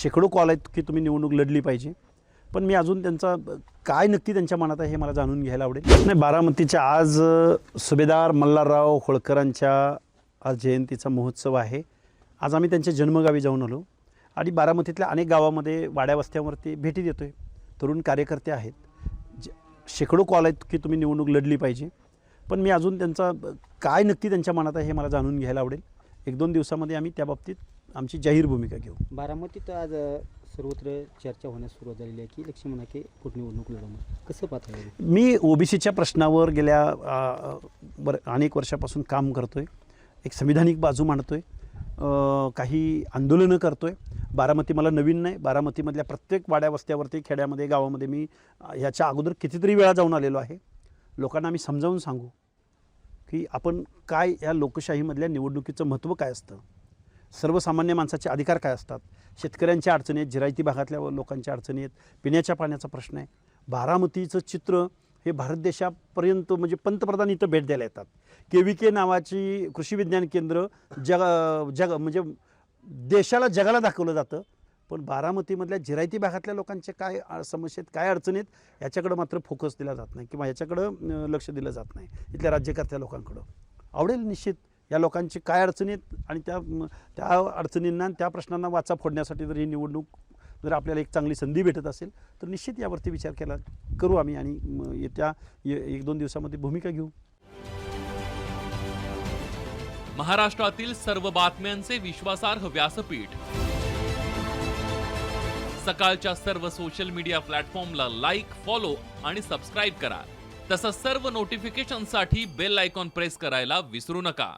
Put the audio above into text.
शेकडो कॉल आहेत की तुम्ही निवडणूक लढली पाहिजे, पण मी अजून त्यांचा काय नक्की त्यांच्या मनात आहे हे मला जाणून घ्यायला आवडेल. नाही, बारामतीच्या आज सुभेदार मल्हारराव होळकरांच्या आज जयंतीचा महोत्सव आहे. आज आम्ही त्यांच्या जन्मगावी जाऊन आलो आणि बारामतीतल्या अनेक गावामध्ये वाड्या वस्त्यांवरती भेटी देतो आहे. तरुण कार्यकर्ते आहेत, शेकडो कॉल आहेत की तुम्ही निवडणूक लढली पाहिजे, पण मी अजून त्यांचा काय नक्की त्यांच्या मनात आहे हे मला जाणून घ्यायला आवडेल. 1-2 दिवसामध्ये आम्ही त्या बाबतीत आमची जाहीर भूमिका घेऊ. बारामतीत आज सर्वत्र चर्चा होण्यास सुरुवात झालेली आहे की लक्ष्मण हाके पोटनिवडणूक लढवणार, कसं पाहता येईल? मी ओबीसीच्या प्रश्नावर गेल्या अनेक वर्षापासून काम करतो आहे. एक संविधानिक बाजू मांडतो आहे, काही आंदोलनं करतो आहे. बारामती मला नवीन नाही. बारामतीमधल्या प्रत्येक वाड्या वस्त्यावरती, खेड्यामध्ये, गावामध्ये मी ह्याच्या अगोदर कितीतरी वेळा जाऊन आलेलो आहे. लोकांना आम्ही समजावून सांगू की आपण काय, या लोकशाहीमधल्या निवडणुकीचं महत्त्व काय असतं, सर्वसामान्य माणसाचे अधिकार काय असतात, शेतकऱ्यांच्या अडचणी आहेत, जिरायती भागातल्या लोकांच्या अडचणी आहेत, पिण्याच्या पाण्याचा प्रश्न आहे. बारामतीचं चित्र हे भारत देशापर्यंत, म्हणजे पंतप्रधान इथं भेट द्यायला येतात. KVK नावाची कृषी विज्ञान केंद्र जग म्हणजे देशाला, जगाला दाखवलं जातं, पण बारामतीमधल्या जिरायती भागातल्या लोकांचे काय समस्या आहेत, काय अडचणी आहेत, याच्याकडं मात्र फोकस दिला जात नाही किंवा याच्याकडं लक्ष दिलं जात नाही इथल्या राज्यकर्त्या लोकांकडं. आवडेल निश्चित या लोकांची काय अडचणी आहेत आणि त्या अडचणींना, त्या प्रश्नांना वाचा फोडण्यासाठी जर ही निवडणूक, जर आपल्याला एक चांगली संधी भेटत असेल तर निश्चित यावरती विचार करू आम्ही आणि येत्या 1-2 दिवसामध्ये भूमिका घेऊ. महाराष्ट्रातील सर्व बातम्यांचे विश्वासार्ह व्यासपीठ, सकाळच्या सर्व सोशल मीडिया प्लॅटफॉर्मला लाईक, फॉलो आणि सबस्क्राईब करा. तसंच सर्व नोटिफिकेशनसाठी बेल आयकॉन प्रेस करायला विसरू नका.